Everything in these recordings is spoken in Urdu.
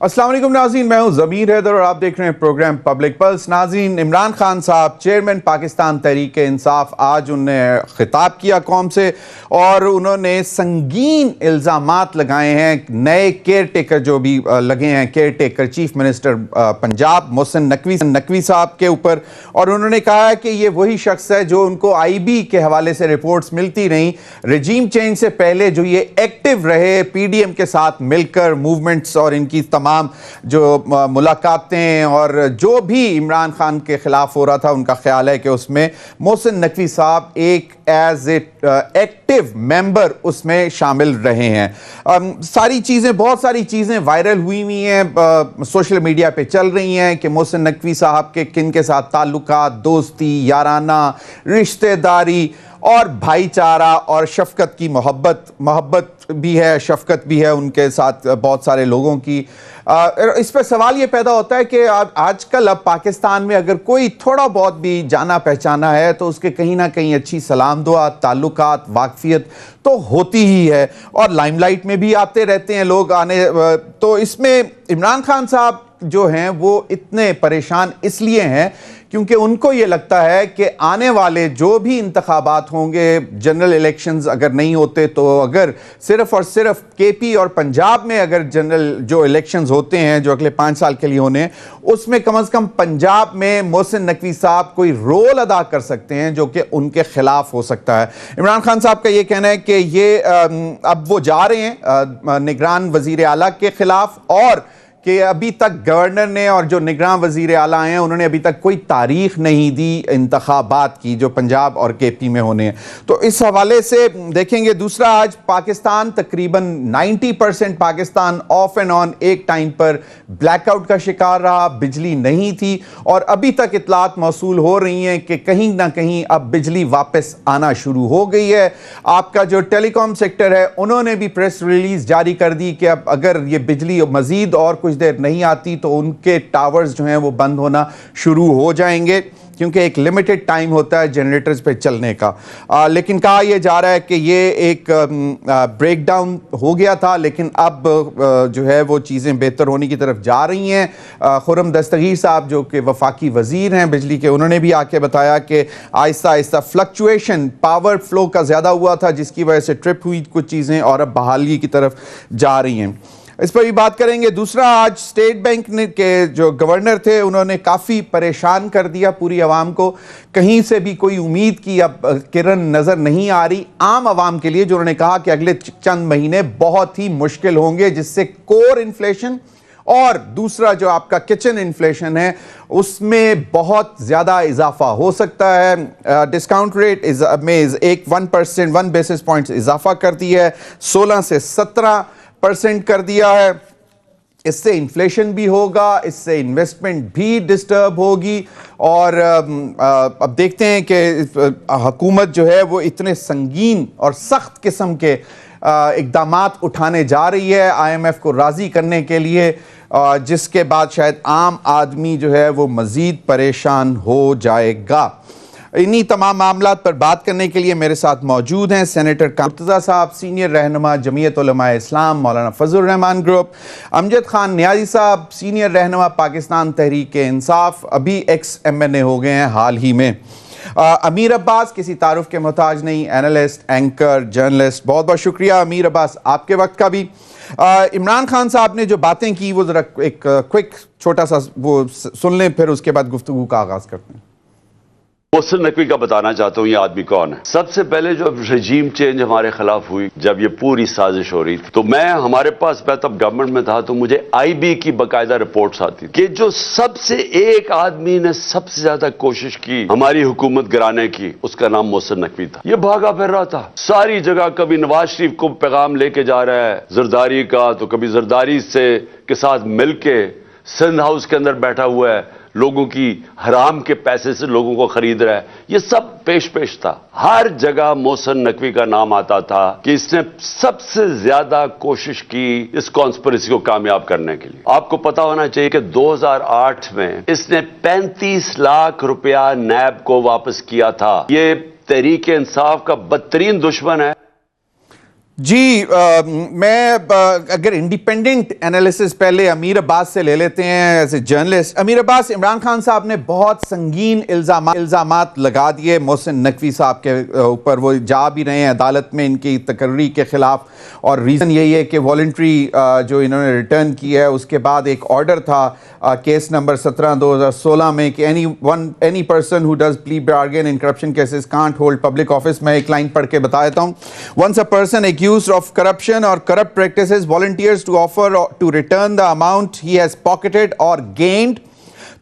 السلام علیکم ناظرین، میں ہوں ضمیر حیدر اور آپ دیکھ رہے ہیں پروگرام پبلک پلس۔ ناظرین، عمران خان صاحب چیئرمین پاکستان تحریک انصاف، آج انہوں نے خطاب کیا قوم سے اور انہوں نے سنگین الزامات لگائے ہیں نئے کیئر ٹیکر جو بھی لگے ہیں، caretaker chief minister Punjab Mohsin Naqvi صاحب کے اوپر، اور انہوں نے کہا ہے کہ یہ وہی شخص ہے جو ان کو آئی بی کے حوالے سے رپورٹس ملتی رہیں رجیم چینج سے پہلے، جو یہ ایکٹیو رہے پی ڈی ایم کے ساتھ مل کر موومنٹس اور ان کی تمام جو ملاقاتیں اور جو بھی عمران خان کے خلاف ہو رہا تھا، ان کا خیال ہے کہ اس میں محسن نقوی صاحب ایک ایز اے ایکٹیو ممبر اس میں شامل رہے ہیں۔ بہت ساری چیزیں وائرل ہوئی ہیں، سوشل میڈیا پہ چل رہی ہیں کہ محسن نقوی صاحب کے کن کے ساتھ تعلقات، دوستی، یارانہ رشتہ داری اور بھائی چارہ اور شفقت کی محبت بھی ہے، شفقت بھی ہے ان کے ساتھ بہت سارے لوگوں کی۔ اس پہ سوال یہ پیدا ہوتا ہے کہ آج کل اب پاکستان میں اگر کوئی تھوڑا بہت بھی جانا پہچانا ہے تو اس کے کہیں نہ کہیں اچھی سلام دعا، تعلقات، واقفیت تو ہوتی ہی ہے، اور لائم لائٹ میں بھی آتے رہتے ہیں لوگ تو اس میں عمران خان صاحب جو ہیں وہ اتنے پریشان اس لیے ہیں کیونکہ ان کو یہ لگتا ہے کہ آنے والے جو بھی انتخابات ہوں گے، جنرل الیکشنز اگر نہیں ہوتے تو اگر صرف اور صرف کے پی اور پنجاب میں اگر جنرل جو الیکشنز ہوتے ہیں جو اگلے 5 سال کے لیے ہونے ہیں، اس میں کم از کم پنجاب میں محسن نقوی صاحب کوئی رول ادا کر سکتے ہیں جو کہ ان کے خلاف ہو سکتا ہے۔ عمران خان صاحب کا یہ کہنا ہے کہ یہ اب وہ جا رہے ہیں نگران وزیر اعلیٰ کے خلاف، اور کہ ابھی تک گورنر نے اور جو نگراں وزیر اعلیٰ ہیں انہوں نے ابھی تک کوئی تاریخ نہیں دی انتخابات کی جو پنجاب اور کے پی میں ہونے ہیں۔ تو اس حوالے سے دیکھیں گے۔ دوسرا، آج پاکستان تقریباً 90% پاکستان آف اینڈ آن ایک ٹائم پر بلیک آؤٹ کا شکار رہا، بجلی نہیں تھی، اور ابھی تک اطلاعات موصول ہو رہی ہیں کہ کہیں نہ کہیں اب بجلی واپس آنا شروع ہو گئی ہے۔ آپ کا جو ٹیلی کام سیکٹر ہے انہوں نے بھی پریس ریلیز جاری کر دی کہ اب اگر یہ بجلی مزید اور کچھ دیر نہیں آتی تو ان کے ٹاورز جو ہیں وہ بند ہونا شروع ہو جائیں گے، کیونکہ ایک لیمیٹڈ ٹائم ہوتا ہے جنریٹرز پہ چلنے کا۔ لیکن کہا یہ جا رہا ہے کہ یہ ایک بریک ڈاؤن ہو گیا تھا، لیکن اب جو ہے وہ چیزیں بہتر ہونے کی طرف جا رہی ہیں۔ خرم دستگیر صاحب جو کہ وفاقی وزیر ہیں بجلی کے، انہوں نے بھی آ کے بتایا کہ آہستہ آہستہ فلکچویشن پاور فلو کا زیادہ ہوا تھا جس کی وجہ سے ٹرپ ہوئی کچھ چیزیں، اور اب بحالی کی طرف جا رہی ہیں۔ اس پر بھی بات کریں گے۔ دوسرا، آج اسٹیٹ بینک کے جو گورنر تھے انہوں نے کافی پریشان کر دیا پوری عوام کو، کہیں سے بھی کوئی امید کی اب کرن نظر نہیں آ رہی عام عوام کے لیے، جو انہوں نے کہا کہ اگلے چند مہینے بہت ہی مشکل ہوں گے، جس سے کور انفلیشن اور دوسرا جو آپ کا کچن انفلیشن ہے اس میں بہت زیادہ اضافہ ہو سکتا ہے۔ ڈسکاؤنٹ ریٹ میں 1 بیسس پوائنٹ اضافہ کر دی ہے، 16 سے 17% کر دیا ہے۔ اس سے انفلیشن بھی ہوگا، اس سے انویسٹمنٹ بھی ڈسٹرب ہوگی، اور اب دیکھتے ہیں کہ حکومت جو ہے وہ اتنے سنگین اور سخت قسم کے اقدامات اٹھانے جا رہی ہے آئی ایم ایف کو راضی کرنے کے لیے، جس کے بعد شاید عام آدمی جو ہے وہ مزید پریشان ہو جائے گا۔ انہی تمام معاملات پر بات کرنے کے لیے میرے ساتھ موجود ہیں سینیٹر مرتضیٰ صاحب، سینئر رہنما جمعیت علماء اسلام مولانا فضل الرحمان گروپ، امجد خان نیازی صاحب، سینئر رہنما پاکستان تحریک انصاف، ابھی ایکس ایم این اے ہو گئے ہیں حال ہی میں، امیر عباس، کسی تعارف کے محتاج نہیں، اینالسٹ، اینکر، جرنلسٹ۔ بہت بہت شکریہ امیر عباس آپ کے وقت کا بھی۔ عمران خان صاحب نے جو باتیں کی وہ ذرا ایک کوئک چھوٹا سا وہ سن لیں، پھر اس کے بعد گفتگو کا آغاز کرتے ہیں۔ محسن نقوی کا بتانا چاہتا ہوں یہ آدمی کون ہے۔ سب سے پہلے جو رجیم چینج ہمارے خلاف ہوئی، جب یہ پوری سازش ہو رہی تھی، تو ہمارے پاس میں تب گورنمنٹ میں تھا، تو مجھے آئی بی کی باقاعدہ رپورٹس آتی کہ جو سب سے ایک آدمی نے سب سے زیادہ کوشش کی ہماری حکومت گرانے کی، اس کا نام محسن نقوی تھا۔ یہ بھاگا پھر رہا تھا ساری جگہ، کبھی نواز شریف کو پیغام لے کے جا رہا ہے زرداری کا، تو کبھی زرداری کے ساتھ مل کے سندھ ہاؤس کے اندر بیٹھا ہوا ہے، لوگوں کی حرام کے پیسے سے لوگوں کو خرید رہا ہے۔ یہ سب پیش تھا، ہر جگہ محسن نقوی کا نام آتا تھا کہ اس نے سب سے زیادہ کوشش کی اس کانسپریسی کو کامیاب کرنے کے لیے۔ آپ کو پتا ہونا چاہیے کہ 2008 میں اس نے 35 لاکھ روپیہ نیب کو واپس کیا تھا۔ یہ تحریک انصاف کا بدترین دشمن ہے۔ جی میں اگر انڈیپینڈنٹ انالیسس پہلے امیر عباس سے لے لیتے ہیں ایز اے جرنلسٹ. امیر عباس، عمران خان صاحب نے بہت سنگین الزامات لگا دیے محسن نقوی صاحب کے اوپر. وہ جا بھی رہے ہیں عدالت میں ان کی تقرری کے خلاف، اور ریزن یہی ہے کہ والنٹری جو انہوں نے ریٹرن کی ہے اس کے بعد ایک آرڈر تھا کیس نمبر 17/2016 میں کہ any person who does plea bargain in corruption cases can't hold public office. میں ایک لائن پڑھ کے بتا دیتا ہوں. Once a person accused of corruption or corrupt practices volunteers to offer to return the amount he has pocketed or gained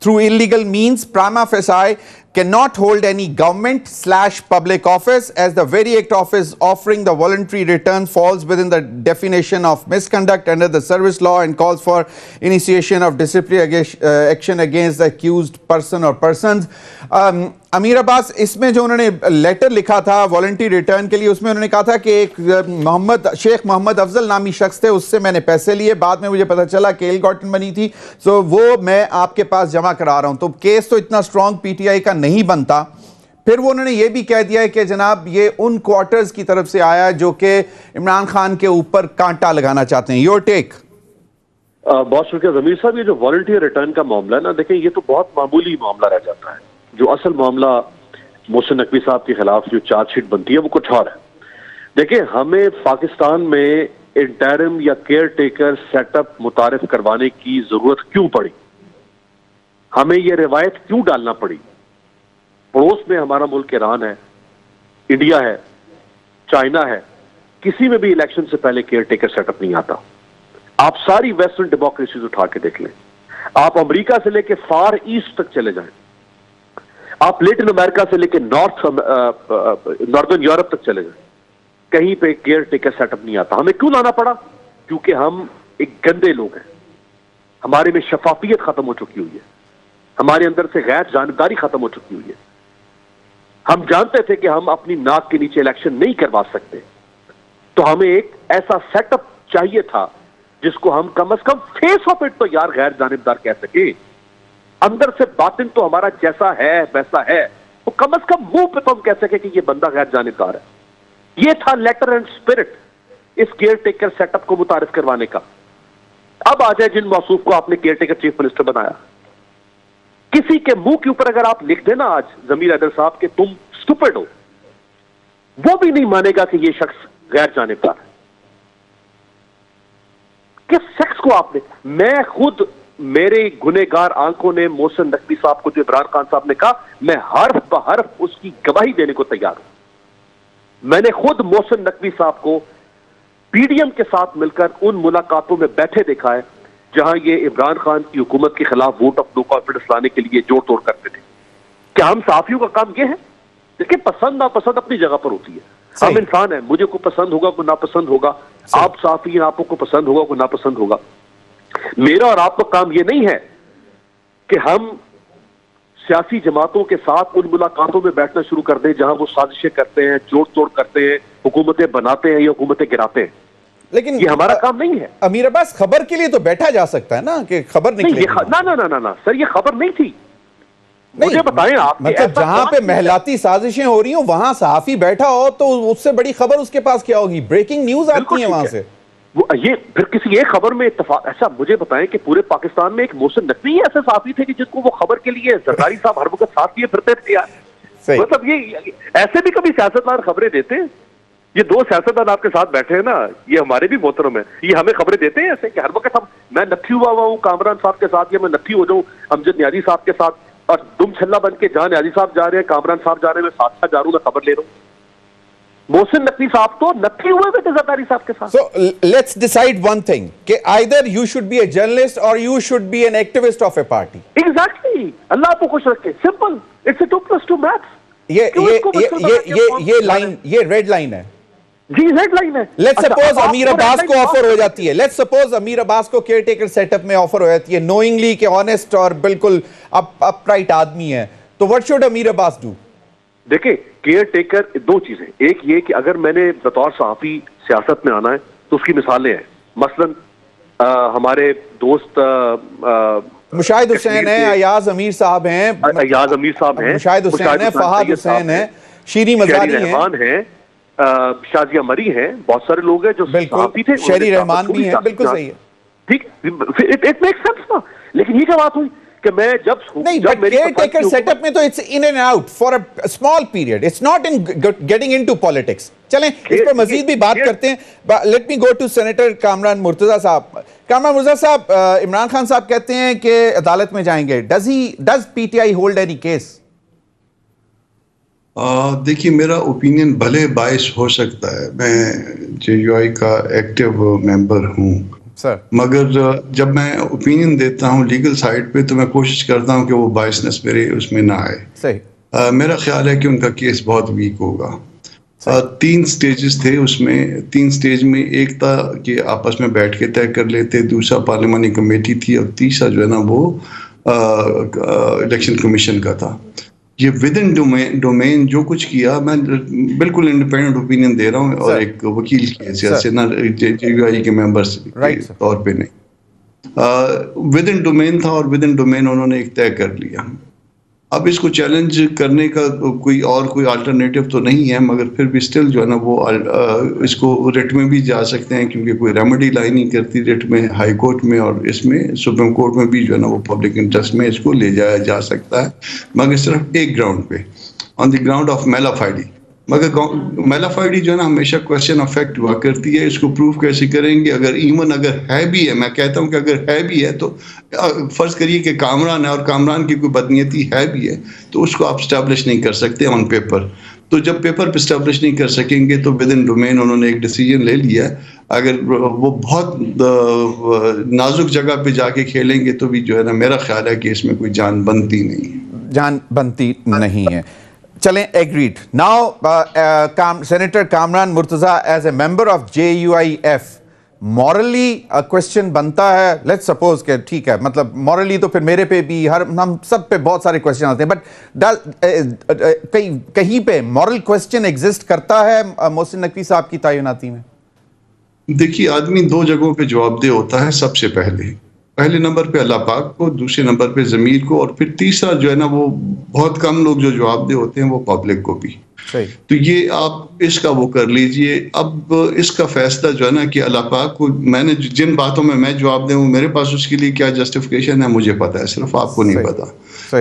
through illegal means, prima facie cannot hold any government/public office, as the very act of his offering the voluntary return falls within the definition of misconduct under the service law and calls for initiation of disciplinary action against the accused person or persons. امیر عباس، اس میں جو انہوں نے لیٹر لکھا تھا والنٹری ریٹرن کے لیے، اس میں انہوں نے کہا تھا کہ ایک شیخ محمد افضل نامی شخص تھے، اس سے میں نے پیسے لیے، بعد میں مجھے پتہ چلا کہ ایل گارٹن بنی تھی، سو وہ میں آپ کے پاس جمع کرا رہا ہوں. تو کیس تو اتنا اسٹرانگ پی ٹی آئی کا نہیں بنتا. پھر وہ انہوں نے یہ بھی کہہ دیا ہے کہ جناب یہ ان کوارٹرز کی طرف سے آیا جو کہ عمران خان کے اوپر کانٹا لگانا چاہتے ہیں. Your take. بہت شکریہ ضمیر صاحب. یہ جو والنٹری ریٹرن کا معاملہ ہے نا، دیکھیں یہ تو بہت معمولی معاملہ رہ جاتا ہے. جو اصل معاملہ محسن نقوی صاحب کے خلاف جو چارج شیٹ بنتی ہے وہ کچھ اور ہے. دیکھیں ہمیں پاکستان میں انٹرم یا کیئر ٹیکر سیٹ اپ متعارف کروانے کی ضرورت کیوں پڑی؟ ہمیں یہ روایت کیوں ڈالنا پڑی؟ پڑوس میں ہمارا ملک ایران ہے، انڈیا ہے، چائنا ہے، کسی میں بھی الیکشن سے پہلے کیئر ٹیکر سیٹ اپ نہیں آتا. آپ ساری ویسٹرن ڈیموکریسیز اٹھا کے دیکھ لیں، آپ امریکہ سے لے کے فار ایسٹ تک چلے جائیں، آپ لیٹن امریکہ سے لے کے ناردرن یورپ تک چلے جائیں، کہیں پہ کیئر ٹیکر سیٹ اپ نہیں آتا. ہمیں کیوں لانا پڑا؟ کیونکہ ہم ایک گندے لوگ ہیں، ہمارے میں شفافیت ختم ہو چکی ہوئی ہے، ہمارے اندر سے غیر جانبداری ختم ہو چکی ہوئی ہے. ہم جانتے تھے کہ ہم اپنی ناک کے نیچے الیکشن نہیں کروا سکتے، تو ہمیں ایک ایسا سیٹ اپ چاہیے تھا جس کو ہم کم از کم فیس آف اٹ تو یار غیر جانبدار کہہ سکیں. اندر سے باطن تو ہمارا جیسا ہے ویسا ہے، تو کم از کم منہ پہ تو ہم کہہ سکیں کہ یہ بندہ غیر جانبدار ہے. یہ تھا لیٹر اینڈ اسپرٹ اس کیئر ٹیکر سیٹ اپ کو متعارف کروانے کا. اب آ جائے جن موصوف کو آپ نے کیئر ٹیکر چیف منسٹر بنایا، کسی کے منہ کے اوپر اگر آپ لکھ دینا آج ضمیر حیدر صاحب کہ تم اسٹوپڈ ہو، وہ بھی نہیں مانے گا کہ یہ شخص غیر جانبدار ہے. کس شخص کو آپ نے؟ میں خود میرے گنہگار آنکھوں نے محسن نقوی صاحب کو جو عمران خان صاحب نے کہا، میں حرف بحرف اس کی گواہی دینے کو تیار ہوں. میں نے خود محسن نقوی صاحب کو پی ڈی ایم کے ساتھ مل کر ان ملاقاتوں میں بیٹھے دیکھا ہے جہاں یہ عمران خان کی حکومت کے خلاف ووٹ آف نو کانفیڈنس لانے کے لیے جوڑ توڑ کرتے تھے. کیا ہم صحافیوں کا کام یہ ہے؟ دیکھیں پسند ناپسند اپنی جگہ پر ہوتی ہے. ہم انسان ہیں، مجھے کو پسند ہوگا کو ناپسند ہوگا، آپ صحافی ہیں، آپ کو پسند ہوگا کو ناپسند ہوگا. میرا اور آپ کا کام یہ نہیں ہے کہ ہم سیاسی جماعتوں کے ساتھ ان ملاقاتوں میں بیٹھنا شروع کر دیں جہاں وہ سازشیں کرتے ہیں، جوڑ توڑ کرتے ہیں، حکومتیں بناتے ہیں یا حکومتیں گراتے ہیں. لیکن یہ ہمارا کام نہیں ہے. امیر عباس، خبر کے لیے تو بیٹھا جا سکتا ہے نا کہ خبر نکلے. نہ سر، یہ خبر نہیں تھی. مجھے بتائیں آپ، مطلب جہاں پہ محلاتی سازشیں ہو رہی ہوں وہاں صحافی بیٹھا ہو تو اس سے بڑی خبر اس کے پاس کیا ہوگی؟ بریکنگ نیوز آتی ہے وہاں سے. یہ پھر کسی ایک خبر میں اتفاق ایسا مجھے بتائیں کہ پورے پاکستان میں ایک محسن نقوی ایسے صحافی تھے کہ جس کو وہ خبر کے لیے زرداری صاحب ہر وقت ساتھ لیے پھرتے تھے یار. مطلب یہ ایسے بھی کبھی سیاستدان خبریں دیتے ہیں؟ یہ دو سیاستدان آپ کے ساتھ بیٹھے ہیں نا، یہ ہمارے بھی محترم ہیں، یہ ہمیں خبریں دیتے ہیں ایسے کہ ہر وقت میں نتھی ہوا ہوں کامران صاحب کے ساتھ، یا میں نتھی ہو جاؤں امجد نیازی صاحب کے ساتھ، اور دم چھلا بن کے جہاں نیازی صاحب جا رہے ہیں، کامران صاحب جا رہے ہیں، میں ساتھ ساتھ جا رہا ہوں، میں خبر لے رہا ہوں. محسن نقوی صاحب تو نتھی ہوئے ہوئے تھے زرداری صاحب کے ساتھ. So let's decide one thing کہ either you should be a journalist or you should be an activist of a party. Exactly. اللہ آپ کو خوش رکھے. Simple. It's a 2+2 maths. یہ لائن، یہ ریڈ لائن ہے. جی ریڈ لائن ہے. لیٹس سپوز امیر عباس کو آفر ہو جاتی ہے، لیٹس سپوز امیر عباس کو کیئر ٹیکر سیٹ اپ میں آفر ہو جاتی ہے نوئنگلی کہ آنےسٹ اور بالکل اپ رائٹ آدمی ہے، تو what should Amir Abbas do؟ دیکھیں کیئر ٹیکر دو چیزیں، ایک یہ کہ اگر میں نے بطور صحافی سیاست میں آنا ہے تو اس کی مثالیں ہیں. مثلا ہمارے دوست مشاہد حسین ہیں، ایاز امیر صاحب ہیں، مشاہد حسین ہیں، فہد حسین ہیں، شیریں مزاری رحمان ہیں، شازیہ مری ہیں, بہت سارے لوگ ہیں جو صحافی تھے, شہری رحمان بھی ہیں, بالکل صحیح ہے, ٹھیک, اٹ میک سینس نا. لیکن یہ کیا بات ہوئی کہ میں نہیں, but caretaker set up میں تو it's in and out for a small period, it's not in getting into politics. چلیں اس پر مزید بھی بات کرتے ہیں. Let me go to senator Kamran Murtaza صاحب. کامران مرتضیٰ صاحب, عمران خان صاحب کہتے ہیں کہ عدالت میں جائیں گے. Does P T I hold any case? دیکھیے, میرا اوپینین بھلے باعث ہو سکتا ہے, میں جے یو آئی کا ایکٹیو ممبر ہوں, سر مگر جب میں اوپینین دیتا ہوں لیگل سائٹ پہ تو میں کوشش کرتا ہوں کہ وہ بائسنس میرے اس میں نہ آئے. صحیح. میرا خیال ہے کہ ان کا کیس بہت ویک ہوگا. 3 سٹیجز تھے اس میں. 3 سٹیج میں ایک تھا کہ آپس میں بیٹھ کے طے کر لیتے, دوسرا پارلیمانی کمیٹی تھی, اور تیسرا جو ہے نا وہ الیکشن کمیشن کا تھا. یہ ود ان ڈومین جو کچھ کیا, میں بالکل انڈیپینڈنٹ اوپینین دے رہا ہوں اور ایک وکیل کی حیثیت سے, نہ جے یو آئی کے ممبرس کے طور پہ نہیں. ود ان ڈومین تھا اور ود ان ڈومین انہوں نے ایک طے کر لیا. اب اس کو چیلنج کرنے کا کوئی آلٹرنیٹو تو نہیں ہے, مگر پھر بھی اسٹل جو ہے نا وہ اس کو ریٹ میں بھی جا سکتے ہیں, کیونکہ کوئی ریمیڈی لائی نہیں کرتی ریٹ میں, ہائی کورٹ میں, اور اس میں سپریم کورٹ میں بھی جو ہے نا وہ پبلک انٹرسٹ میں اس کو لے جایا جا سکتا ہے, مگر صرف ایک گراؤنڈ پہ, آن دی گراؤنڈ آف میلا فائڈی. مگر میلا فائڈی جو ہے نا ہمیشہ کوشچن آف فیکٹ ہوا کرتی ہے. اس کو پروف کیسے کریں گے؟ اگر ہے بھی ہے, میں کہتا ہوں کہ اگر ہے بھی ہے تو فرض کریے کہ کامران ہے اور کامران کی کوئی بدنیتی ہے بھی ہے, تو اس کو آپ اسٹیبلش نہیں کر سکتے آن پیپر. تو جب پیپر پہ اسٹیبلش نہیں کر سکیں گے تو ود ان ڈومین انہوں نے ایک ڈیسیجن لے لیا. اگر وہ بہت نازک جگہ پہ جا کے کھیلیں گے تو بھی جو ہے نا میرا خیال ہے کہ اس میں کوئی جان بنتی نہیں ہے. چلیں, agreed. Now senator Kamran Murtaza, as a member of J U I F, morally question بنتا ہے, لیٹ سپوز کہ ٹھیک ہے, مطلب مورلی تو پھر میرے پہ بھی, ہم سب پہ بہت سارے کوشچن آتے ہیں, بٹ کہیں پہ مورل کوشچن ایگزسٹ کرتا ہے محسن نقوی صاحب کی تعیناتی میں؟ دیکھیے, آدمی 2 جگہوں پہ جواب دہ ہوتا ہے. سب سے پہلے نمبر پہ اللہ پاک کو, دوسرے نمبر پہ ضمیر کو, اور پھر تیسرا جو ہے نا وہ بہت کم لوگ جو جواب دہ ہوتے ہیں وہ پبلک کو بھی. تو یہ آپ اس کا وہ کر لیجئے. اب اس کا فیصلہ جو ہے نا کہ اللہ پاک کو, میں نے جن باتوں میں جواب دوں, میرے پاس اس کے لیے کیا جسٹیفیکیشن ہے مجھے پتا ہے, صرف آپ کو نہیں پتا.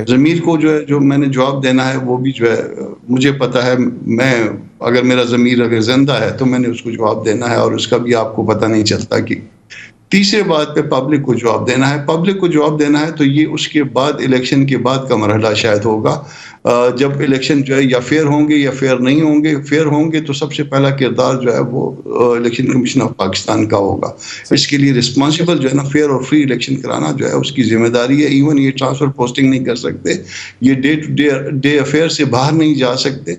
ضمیر کو جو میں نے جواب دینا ہے وہ بھی جو ہے مجھے پتا ہے. میں اگر میرا ضمیر اگر زندہ ہے تو میں نے اس کو جواب دینا ہے, اور اس کا بھی آپ کو پتہ نہیں چلتا. کہ تیسرے بات پہ پبلک کو جواب دینا ہے. تو یہ اس کے بعد الیکشن کے بعد کا مرحلہ شاید ہوگا, جب الیکشن جو ہے یا فیئر ہوں گے یا فیئر نہیں ہوں گے. فیئر ہوں گے تو سب سے پہلا کردار جو ہے وہ الیکشن کمیشن آف پاکستان کا ہوگا. اس کے لیے رسپانسبل جو ہے نا فیئر اور فری الیکشن کرانا جو ہے اس کی ذمہ داری ہے. ایون یہ ٹرانسفر پوسٹنگ نہیں کر سکتے, یہ ڈے ٹو ڈے افیئر سے باہر نہیں جا سکتے.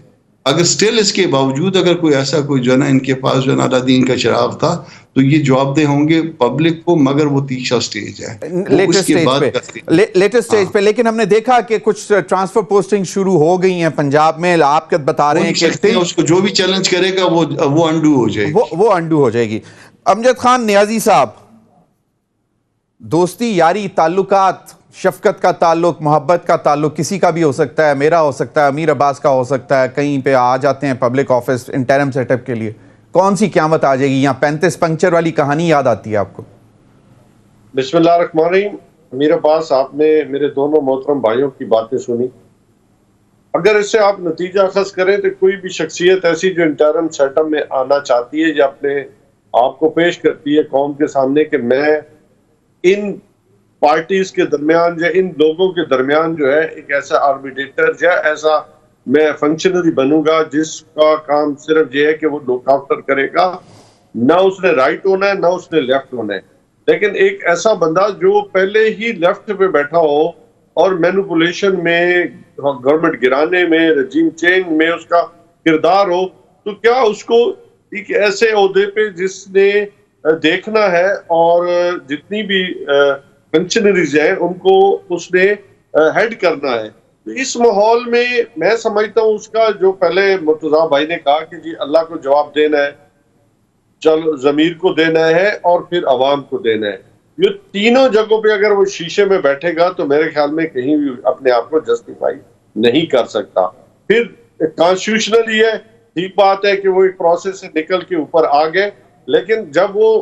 اگر سٹل اس کے باوجود اگر کوئی ایسا کوئی جو ہے نا ان کے پاس جو ہے نا اللہ دین کا چراغ تھا, تو یہ جواب دہ ہوں گے پبلک کو, مگر وہ تیسرا سٹیج ہے, لیٹسٹ سٹیج پہ. لیکن ہم نے دیکھا کہ کچھ ٹرانسفر پوسٹنگ شروع ہو گئی ہیں پنجاب میں. آپ کیا بتا رہے ہیں کہ اس کو جو بھی چیلنج کرے گا وہ انڈو ہو جائے گی, وہ انڈو ہو جائے گی. امجد خان نیازی صاحب, دوستی, یاری, تعلقات, شفقت کا تعلق, محبت کا تعلق کسی کا بھی ہو سکتا ہے, میرا ہو سکتا ہے, امیر عباس کا ہو سکتا ہے, کہیں پہ آ جاتے ہیں public office interim set up کے لیے. کون سی قیامت آ جائے گی؟ یہاں 35 پنکچر والی کہانی یاد آتی ہے آپ کو؟ بسم اللہ الرحمن الرحیم. امیر عباس, آپ نے میرے دونوں محترم بھائیوں کی باتیں سنی. اگر اس سے آپ نتیجہ اخذ کریں تو کوئی بھی شخصیت ایسی جو انٹرم سیٹ اپ میں آنا چاہتی ہے یا اپنے آپ کو پیش کرتی ہے قوم کے سامنے کہ میں ان پارٹیز کے درمیان یا ان لوگوں کے درمیان جو ہے ایک ایسا آربیٹریٹر یا ایسا میں فنکشنری بنوں گا جس کا کام صرف یہ ہے کہ وہ لک آفٹر کرے گا, نہ اس نے رائٹ ہونا ہے نہ اس نے لیفٹ ہونا ہے, لیکن ایک ایسا بندہ جو پہلے ہی لیفٹ پہ بیٹھا ہو اور مینوپولیشن میں, گورنمنٹ گرانے میں, رجیم چینج میں اس کا کردار ہو, تو کیا اس کو ایک ایسے عہدے پہ جس نے دیکھنا ہے اور جتنی بھی فنکشنریز ہیں ان کو اس نے ہیڈ کرنا ہے. اس ماحول میں سمجھتا ہوں اس کا جو پہلے مرتضیٰ بھائی نے کہا کہ جی اللہ کو جواب دینا ہے, چل ضمیر کو دینا ہے اور پھر عوام کو دینا ہے. یہ تینوں جگہوں پہ اگر وہ شیشے میں بیٹھے گا تو میرے خیال میں کہیں بھی اپنے آپ کو جسٹیفائی نہیں کر سکتا. پھر کانسٹیٹیوشنل ہی ہے ٹھیک بات ہے کہ وہ ایک پروسیس سے نکل کے اوپر آ گئے، لیکن جب وہ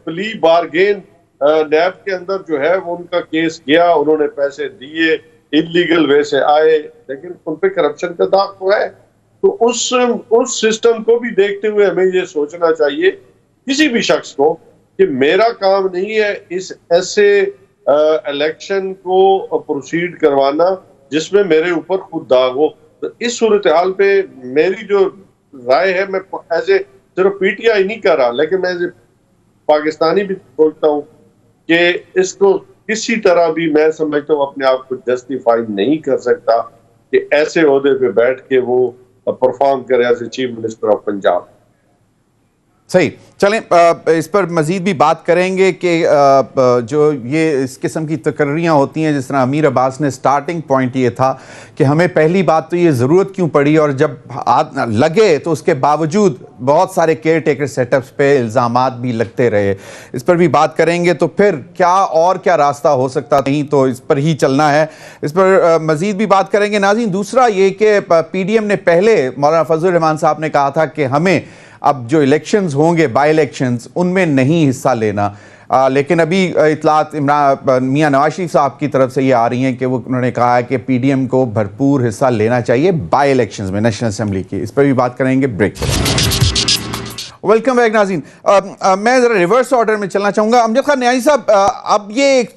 پلی بارگین نیب کے اندر جو ہے وہ ان کا کیس گیا، انہوں نے پیسے دیے، انلیگل وے سے آئے، لیکن ان پہ کرپشن کا داغ تو ہے. تو اس سسٹم کو بھی دیکھتے ہوئے ہمیں یہ سوچنا چاہیے کسی بھی شخص کو کہ میرا کام نہیں ہے اس ایسے الیکشن کو پروسیڈ کروانا جس میں میرے اوپر خود داغ ہو. تو اس صورتحال پہ میری جو رائے ہے، میں ایسے صرف پی ٹی آئی نہیں کر رہا، لیکن میں پاکستانی بھی سوچتا ہوں کہ اس کو کسی طرح بھی میں سمجھتا ہوں اپنے آپ کو جسٹیفائی نہیں کر سکتا کہ ایسے عہدے پہ بیٹھ کے وہ پرفارم کرے as a chief minister of Punjab. صحیح، چلیں اس پر مزید بھی بات کریں گے کہ جو یہ اس قسم کی تقرریاں ہوتی ہیں، جس طرح امیر عباس نے سٹارٹنگ پوائنٹ یہ تھا کہ ہمیں پہلی بات تو یہ ضرورت کیوں پڑی، اور جب لگے تو اس کے باوجود بہت سارے کیئر ٹیکر سیٹ اپس پہ الزامات بھی لگتے رہے. اس پر بھی بات کریں گے. تو پھر کیا راستہ ہو سکتا، نہیں تو اس پر ہی چلنا ہے. اس پر مزید بھی بات کریں گے. ناظرین، دوسرا یہ کہ پی ڈی ایم نے پہلے مولانا فضل الرحمان صاحب نے کہا تھا کہ ہمیں اب جو الیکشنز ہوں گے، بائی الیکشنز، ان میں نہیں حصہ لینا، لیکن ابھی اطلاعات میاں نواز شریف صاحب کی طرف سے یہ آ رہی ہیں کہ انہوں نے کہا ہے کہ پی ڈی ایم کو بھرپور حصہ لینا چاہیے بائی الیکشنز میں نیشنل اسمبلی کی. اس پر بھی بات کریں گے بریک. ویلکم بیک ناظرین. میں ذرا ریورس آرڈر میں چلنا چاہوں گا. امجد خان نیازی صاحب، اب یہ ایک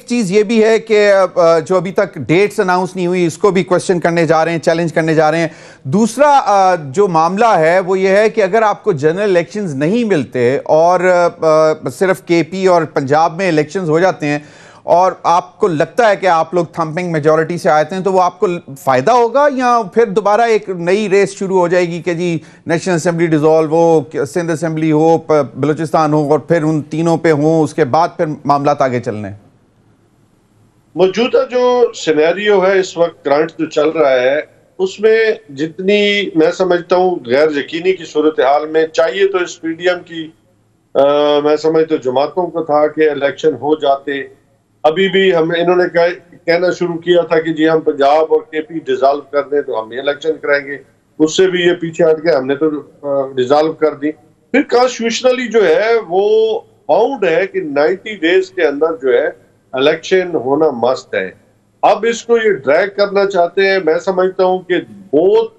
چیز یہ بھی ہے کہ جو ابھی تک ڈیٹس اناؤنس نہیں ہوئی، اس کو بھی کوشچن کرنے جا رہے ہیں، چیلنج کرنے جا رہے ہیں. دوسرا جو معاملہ ہے وہ یہ ہے کہ اگر آپ کو جنرل الیکشنز نہیں ملتے اور صرف کے پی اور پنجاب میں الیکشنز ہو جاتے ہیں اور آپ کو لگتا ہے کہ آپ لوگ تھمپنگ میجورٹی سے آئے ہیں، تو وہ آپ کو فائدہ ہوگا، یا پھر دوبارہ ایک نئی ریس شروع ہو جائے گی کہ جی نیشنل اسمبلی ڈیزالو ہو، سندھ اسمبلی ہو، بلوچستان ہو، اور پھر ان تینوں پہ ہوں، اس کے بعد پھر معاملات آگے چلنے؟ موجودہ جو سینیریو ہے اس وقت گرانٹ جو چل رہا ہے، اس میں جتنی میں سمجھتا ہوں غیر یقینی کی صورتحال میں چاہیے تو اس پی ڈی ایم کی میں سمجھتا ہوں جماعتوں کو تھا کہ الیکشن ہو جاتے. ابھی بھی انہوں نے کہنا شروع کیا تھا کہ جی ہم پنجاب اور کے پی ڈیزالو کر دیں تو ہم الیکشن کریں گے. اس سے بھی یہ پیچھے ہٹ گئے، ہم نے تو ڈیزالو کر دی. پھر کانسٹیٹیوشنلی جو ہے وہ باؤنڈ ہے کہ 90 ڈیز کے اندر جو ہے الیکشن ہونا مست ہے. اب اس کو یہ ڈریگ کرنا چاہتے ہیں. میں سمجھتا ہوں کہ بہت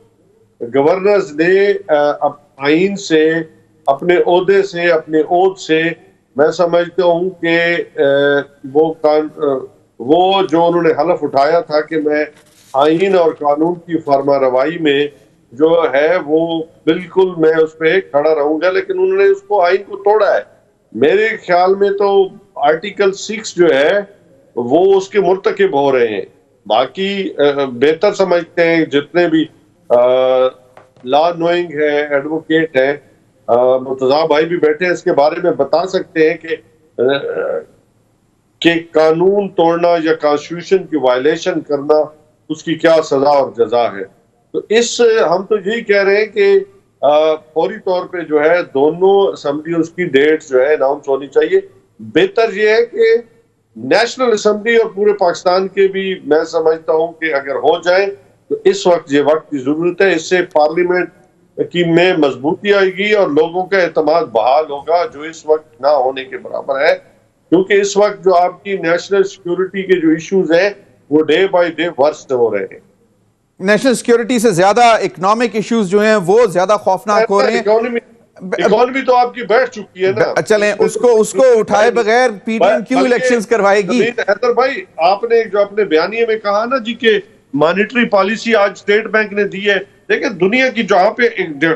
گورنرز نے آئین سے، اپنے عہدے سے، اپنے عہد سے، میں سمجھتا ہوں کہ وہ جو انہوں نے حلف اٹھایا تھا کہ میں آئین اور قانون کی فرما روائی میں جو ہے وہ بالکل میں اس پہ کھڑا رہوں گا، لیکن انہوں نے اس کو آئین کو توڑا ہے. میرے خیال میں تو آرٹیکل 6 جو ہے وہ اس کے مرتکب ہو رہے ہیں. باقی بہتر سمجھتے ہیں جتنے بھی لا نوئنگ ہے، ایڈوکیٹ ہیں، مرتضیٰ بھائی بھی بیٹھے ہیں، اس کے بارے میں بتا سکتے ہیں کہ قانون توڑنا یا کانسٹیٹیوشن کی وائلیشن کرنا اس کی کیا سزا اور جزا ہے. تو ہم تو یہی کہہ رہے ہیں کہ فوری طور پہ جو ہے دونوں اسمبلیوں کی ڈیٹس جو ہے اناؤنس ہونی چاہیے. بہتر یہ ہے کہ نیشنل اسمبلی اور پورے پاکستان کے بھی میں سمجھتا ہوں کہ اگر ہو جائیں تو اس وقت یہ وقت کی ضرورت ہے. اس سے پارلیمنٹ کی میں مضبوطی آئے گی اور لوگوں کا اعتماد بحال ہوگا، جو اس وقت نہ ہونے کے برابر ہے. کیونکہ اس وقت جو آپ کی نیشنل سیکیورٹی کے جو ایشوز ہیں وہ ڈے بائی ڈے ورسٹ ہو رہے ہیں. نیشنل سیکیورٹی سے زیادہ اکنامک ایشوز جو ہیں وہ زیادہ خوفناک ہو رہے ہیں. اکانومی تو آپ کی بیٹھ چکی ہے نا. چلیں اس کو اٹھائے بغیر پی ڈی ایم کیوں الیکشنز کروائے گی؟ حیدر بھائی، آپ نے جو اپنے بیانیے میں کہا نا جی کہ مانیٹری پالیسی آج اسٹیٹ بینک نے دی ہے. دیکھیں دنیا کی جہاں پہ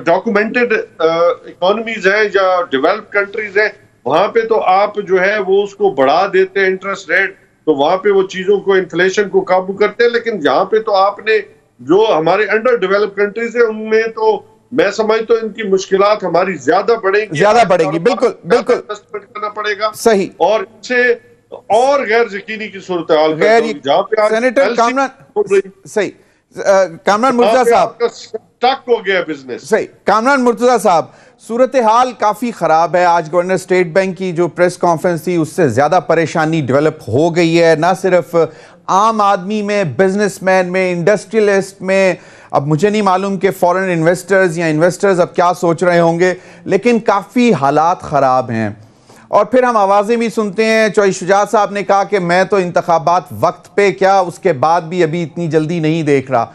ڈاکومنٹڈ اکانومیز ہیں یا ڈیولپ کنٹریز ہیں، وہاں پہ تو آپ جو ہے وہ اس کو بڑھا دیتے ہیں انٹرسٹ ریٹ، تو وہاں پہ وہ چیزوں کو انفلیشن کو قابو کرتے ہیں. لیکن جہاں پہ تو آپ نے جو ہمارے انڈر ڈیولپ کنٹریز ہیں ان میں تو میں سمجھتا ہوں ان کی مشکلات ہماری زیادہ بڑھیں گی. بالکل انویسٹمنٹ کرنا پڑے گا. صحیح. اور اس سے اور غیر یقینی کی صورتحال جہاں پہ سینیٹر کامران مرتضیٰ صاحب سٹک ہو گیا بزنس. صحیح. کامران مرتضیٰ صاحب، صورتحال کافی خراب ہے. آج گورنر اسٹیٹ بینک کی جو پریس کانفرنس تھی اس سے زیادہ پریشانی ڈیولپ ہو گئی ہے، نہ صرف عام آدمی میں، بزنس مین میں، انڈسٹریلسٹ میں، اب مجھے نہیں معلوم کہ فورن انویسٹرز اب کیا سوچ رہے ہوں گے، لیکن کافی حالات خراب ہیں۔ اور پھر ہم آوازیں بھی سنتے ہیں، چوہی شجاعت صاحب نے کہا کہ میں تو انتخابات وقت پہ کیا اس کے بعد بھی ابھی اتنی جلدی نہیں دیکھ رہا۔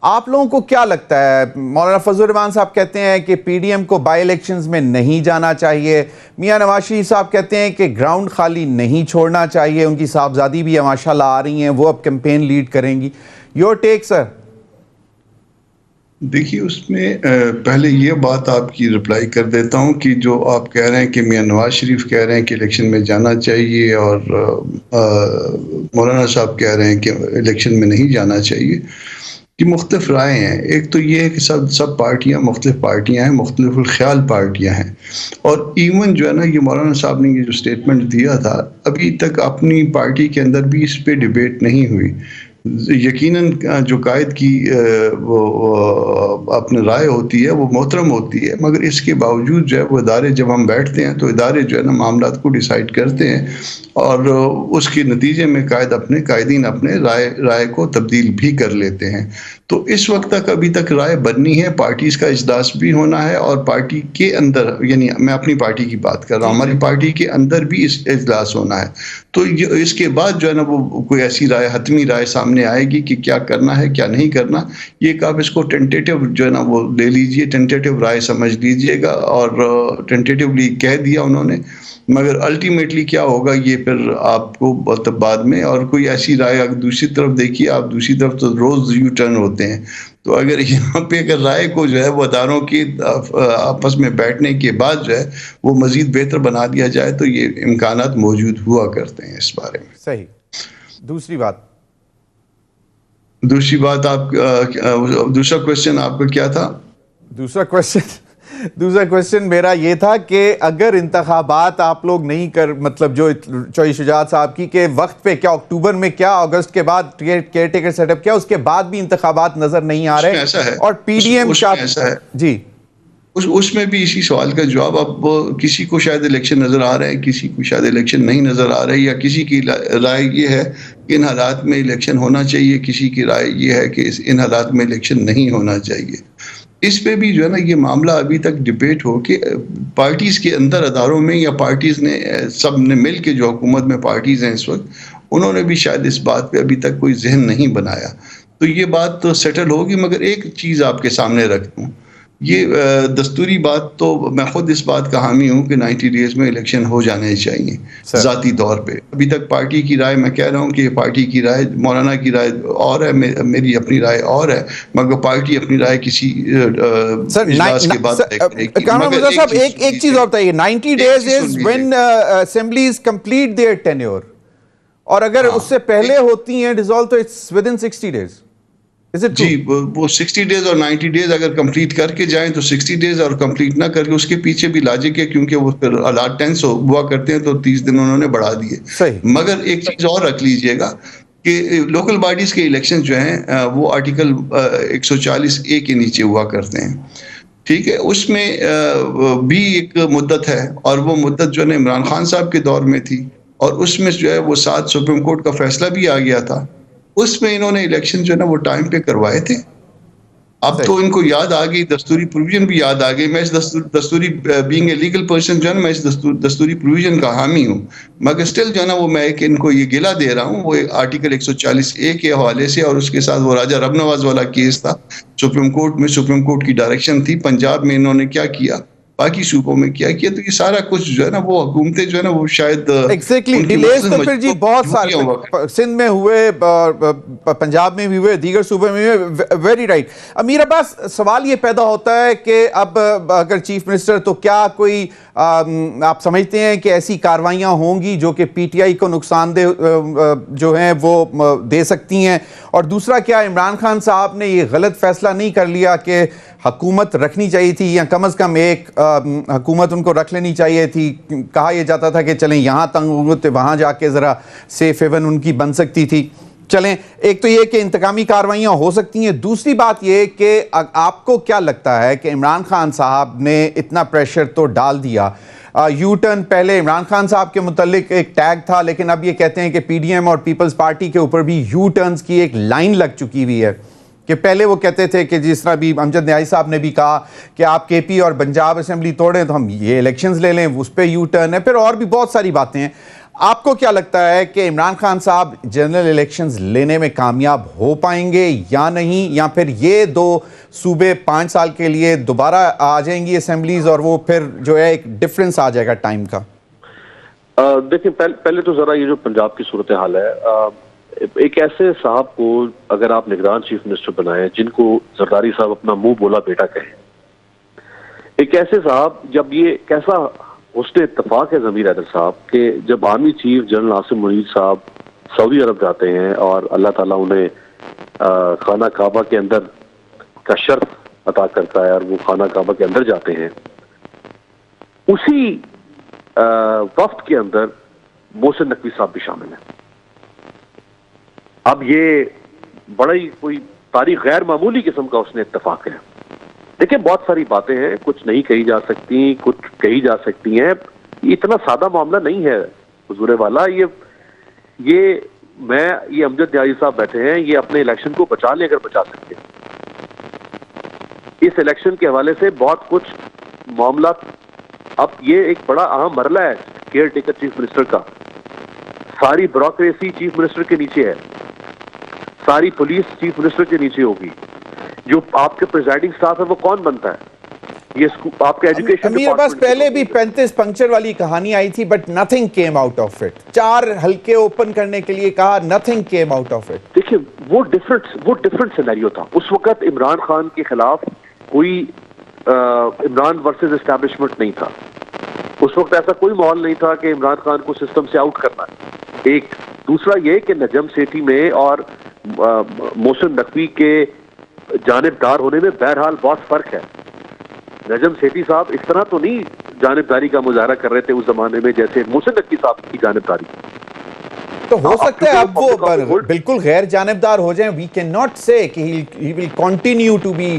آپ لوگوں کو کیا لگتا ہے؟ مولانا فضل الرحمان صاحب کہتے ہیں کہ پی ڈی ایم کو بائی الیکشنز میں نہیں جانا چاہیے، میاں نواز شریف صاحب کہتے ہیں کہ گراؤنڈ خالی نہیں چھوڑنا چاہیے، ان کی صاحبزادی بھی ماشاءاللہ آ رہی ہیں، وہ اب کیمپین لیڈ کریں گی۔ یور ٹیک سر؟ دیکھیے اس میں پہلے یہ بات آپ کی رپلائی کر دیتا ہوں کہ جو آپ کہہ رہے ہیں کہ میاں نواز شریف کہہ رہے ہیں کہ الیکشن میں جانا چاہیے اور مولانا صاحب کہہ رہے ہیں کہ الیکشن میں نہیں جانا چاہیے، کہ مختلف رائے ہیں۔ ایک تو یہ ہے کہ سب پارٹیاں مختلف پارٹیاں ہیں، مختلف الخیال پارٹیاں ہیں، اور ایون جو ہے نا یہ مولانا صاحب نے یہ جو سٹیٹمنٹ دیا تھا ابھی تک اپنی پارٹی کے اندر بھی اس پہ ڈیبیٹ نہیں ہوئی۔ یقیناً جو قائد کی وہ اپنی رائے ہوتی ہے وہ محترم ہوتی ہے، مگر اس کے باوجود جو ہے وہ ادارے جب ہم بیٹھتے ہیں تو ادارے جو ہے نا معاملات کو ڈیسائیڈ کرتے ہیں، اور اس کے نتیجے میں قائدین اپنے رائے کو تبدیل بھی کر لیتے ہیں۔ تو اس وقت تک ابھی تک رائے بننی ہے، پارٹیز کا اجلاس بھی ہونا ہے، اور پارٹی کے اندر، یعنی میں اپنی پارٹی کی بات کر رہا ہوں، ہماری پارٹی کے اندر بھی اجلاس ہونا ہے۔ تو اس کے بعد جو ہے نا وہ کوئی ایسی رائے، حتمی رائے سامنے آئے گی کہ کیا کرنا ہے کیا نہیں کرنا۔ یہ ایک آپ اس کو ٹینٹیٹیو جو ہے نا وہ لے لیجئے، ٹینٹیٹیو رائے سمجھ لیجئے گا، اور ٹینٹیٹیولی کہہ دیا انہوں نے، مگر الٹیمیٹلی کیا ہوگا یہ پھر آپ کو بعد میں۔ اور کوئی ایسی رائے اگر دوسری طرف دیکھیے آپ، دوسری طرف تو روز یو ٹرن ہوتے ہیں، تو اگر یہاں پہ اگر رائے کو جو ہے وہ اداروں کی آپس میں بیٹھنے کے بعد جو ہے وہ مزید بہتر بنا دیا جائے تو یہ امکانات موجود ہوا کرتے ہیں اس بارے میں۔ صحیح۔ دوسری بات آپ دوسرا کویسچن آپ کا کیا تھا؟ دوسرا کویسچن میرا یہ تھا کہ اگر انتخابات آپ لوگ نہیں مطلب جو چوہی شجاعت صاحب کی کہ وقت پہ کیا، اکتوبر میں کیا، اگست کے بعد کیئر ٹیکر سیٹ اپ کیا، اس کے بعد بھی انتخابات نظر نہیں آ رہے، اور پی ڈی ایم جی اس میں بھی اسی سوال کا جواب، اب کسی کو شاید الیکشن نظر آ رہا ہے، کسی کو شاید الیکشن نہیں نظر آ رہی، یا کسی کی رائے یہ ہے کہ ان حالات میں الیکشن ہونا چاہیے، کسی کی رائے یہ ہے کہ ان حالات میں الیکشن نہیں ہونا چاہیے۔ اس پہ بھی جو ہے نا یہ معاملہ ابھی تک ڈیبیٹ ہو کہ پارٹیز کے اندر، اداروں میں، یا پارٹیز نے سب نے مل کے، جو حکومت میں پارٹیز ہیں اس وقت، انہوں نے بھی شاید اس بات پہ ابھی تک کوئی ذہن نہیں بنایا۔ تو یہ بات تو سیٹل ہوگی، مگر ایک چیز آپ کے سامنے رکھ دوں، یہ دستوری بات تو میں خود اس بات کا حامی ہوں کہ 90 ڈیز میں الیکشن ہو جانے چاہیے ذاتی طور پہ۔ ابھی تک پارٹی کی رائے، میں کہہ رہا ہوں کہ پارٹی کی رائے، مولانا کی رائے اور ہے، میری اپنی رائے اور ہے، مگر پارٹی اپنی رائے کسی اجلاس کے بعد ایک چیز اور بتائیے، 90 days is when assemblies complete their tenure، اور اگر اس سے پہلے ہوتی ہیں ڈیزالو تو it's within 60 days۔ جی وہ 60 ڈیز اور 90 ڈیز اگر کمپلیٹ کر کے جائیں تو 60 ڈیز، اور کمپلیٹ نہ کر کے، اس کے پیچھے بھی لاجک ہے کیونکہ وہ پھر allot ٹینس ہوا کرتے ہیں تو 30 دن انہوں نے بڑھا دیے۔ مگر ایک چیز اور رکھ لیجئے گا کہ لوکل باڈیز کے الیکشن جو ہیں وہ آرٹیکل 140A کے نیچے ہوا کرتے ہیں، ٹھیک ہے؟ اس میں بھی ایک مدت ہے، اور وہ مدت جو ہے عمران خان صاحب کے دور میں تھی، اور اس میں جو ہے وہ 7 سپریم کورٹ کا فیصلہ بھی آ گیا تھا، اس میں انہوں نے الیکشن جو ہے نا وہ ٹائم پہ کروائے تھے۔ اب تو ان کو یاد آ گئی، دستوری پروویژن بھی یاد آ گئی۔ میں اس دستوری بینگ اے لیگل پرسن جو ہے نا، میں اس دستوری پروویژن کا حامی ہوں، مگر اسٹل جو ہے نا وہ میں ایک ان کو یہ گلہ دے رہا ہوں، وہ آرٹیکل 140A کے حوالے سے، اور اس کے ساتھ وہ راجہ رب نواز والا کیس تھا سپریم کورٹ میں، سپریم کورٹ کی ڈائریکشن تھی، پنجاب میں انہوں نے کیا کیا، باقی صوبوں میں کیا کیا، تو یہ سارا کچھ جو ہے نا وہ حکومتیں جو ہے نا وہ شاید ایگزیکٹلی ڈیلیز تو پھر جی بہت سارے سندھ میں ہوئے، پنجاب میں بھی ہوئے، دیگر صوبے میں ہوئے، ویری رائٹ۔ امیر عباس، سوال یہ پیدا ہوتا ہے کہ اب اگر چیف منسٹر، تو کیا کوئی آپ سمجھتے ہیں کہ ایسی کاروائیاں ہوں گی جو کہ پی ٹی آئی کو نقصان دہ جو ہیں وہ دے سکتی ہیں؟ اور دوسرا، کیا عمران خان صاحب نے یہ غلط فیصلہ نہیں کر لیا کہ حکومت رکھنی چاہیے تھی، یا کم از کم ایک حکومت ان کو رکھ لینی چاہیے تھی؟ کہا یہ جاتا تھا کہ چلیں یہاں تنگ ہوتے، وہاں جا کے ذرا سیف ہیون ان کی بن سکتی تھی۔ چلیں، ایک تو یہ کہ انتقامی کارروائیاں ہو سکتی ہیں، دوسری بات یہ کہ آپ کو کیا لگتا ہے کہ عمران خان صاحب نے اتنا پریشر تو ڈال دیا، یو ٹرن پہلے عمران خان صاحب کے متعلق ایک ٹیگ تھا، لیکن اب یہ کہتے ہیں کہ پی ڈی ایم اور پیپلز پارٹی کے اوپر بھی یو ٹرنز کی ایک لائن لگ چکی ہوئی ہے، کہ پہلے وہ کہتے تھے کہ جس طرح بھی امجد نیازی صاحب نے بھی کہا کہ آپ کے پی اور پنجاب اسمبلی توڑیں تو ہم یہ الیکشنز لے لیں، اس پہ یو ٹرن ہے، پھر اور بھی بہت ساری باتیں ہیں. آپ کو کیا لگتا ہے کہ عمران خان صاحب جنرل الیکشنز لینے میں کامیاب ہو پائیں گے یا نہیں، یا پھر یہ دو صوبے 5 سال کے لیے دوبارہ آ جائیں گی اسمبلیز اور وہ پھر جو ہے ایک ڈفرنس آ جائے گا ٹائم کا؟ دیکھیں پہلے تو ذرا یہ جو پنجاب کی صورتحال ہے، ایک ایسے صاحب کو اگر آپ نگران چیف منسٹر بنائیں جن کو زرداری صاحب اپنا منہ بولا بیٹا کہیں، ایک ایسے صاحب، جب یہ کیسا حسن اتفاق ہے ضمیر حیدر صاحب کہ جب army chief general Asim Munir صاحب سعودی عرب جاتے ہیں اور اللہ تعالیٰ انہیں خانہ کعبہ کے اندر کا شرف عطا کرتا ہے اور وہ خانہ کعبہ کے اندر جاتے ہیں، اسی وفد کے اندر محسن نقوی صاحب بھی شامل ہیں. اب یہ بڑا ہی کوئی تاریخ غیر معمولی قسم کا اس نے اتفاق ہے. دیکھیں بہت ساری باتیں ہیں، کچھ نہیں کہی جا سکتی، کچھ کہی جا سکتی ہیں. اتنا سادہ معاملہ نہیں ہے حضور والا. یہ امجد نیازی صاحب بیٹھے ہیں، یہ اپنے الیکشن کو بچا لیں اگر بچا سکتے ہیں. اس الیکشن کے حوالے سے بہت کچھ معاملات، اب یہ ایک بڑا اہم مرحلہ ہے کیئر ٹیکر چیف منسٹر کا. ساری بیوروکریسی چیف منسٹر کے نیچے ہے، ساری پولیس چیف منسٹر کے نیچے ہوگی. جو آپ کے پریزائڈنگ سٹاف ہے وہ کون بنتا ہے؟ یہ آپ کے ایجوکیشن امیر عباس پہلے بھی 35 پنکچر والی کہانی آئی تھی but nothing came out of it. 4 حلقے اوپن کرنے کے لیے کہا، nothing came out of it. دیکھیں وہ ڈفرنٹ سینیریو تھا. اس وقت عمران خان کے خلاف کوئی عمران ورسز اسٹیبلشمنٹ نہیں تھا. اس وقت ایسا کوئی ماحول نہیں تھا کہ عمران خان کو سسٹم سے آؤٹ کرنا ہے. ایک دوسرا یہ کہ نجم سیٹھی میں اور محسن نقوی کے جانبدار ہونے میں بہرحال بہت فرق ہے. نجم سیٹھی صاحب اس طرح تو نہیں جانبداری کا مظاہرہ کر رہے تھے اس زمانے میں جیسے محسن نقوی صاحب کی جانبداری. تو ہو سکتا ہے اب وہ بالکل غیر جانبدار ہو جائیں. وی کین ناٹ سے کہ he will continue to be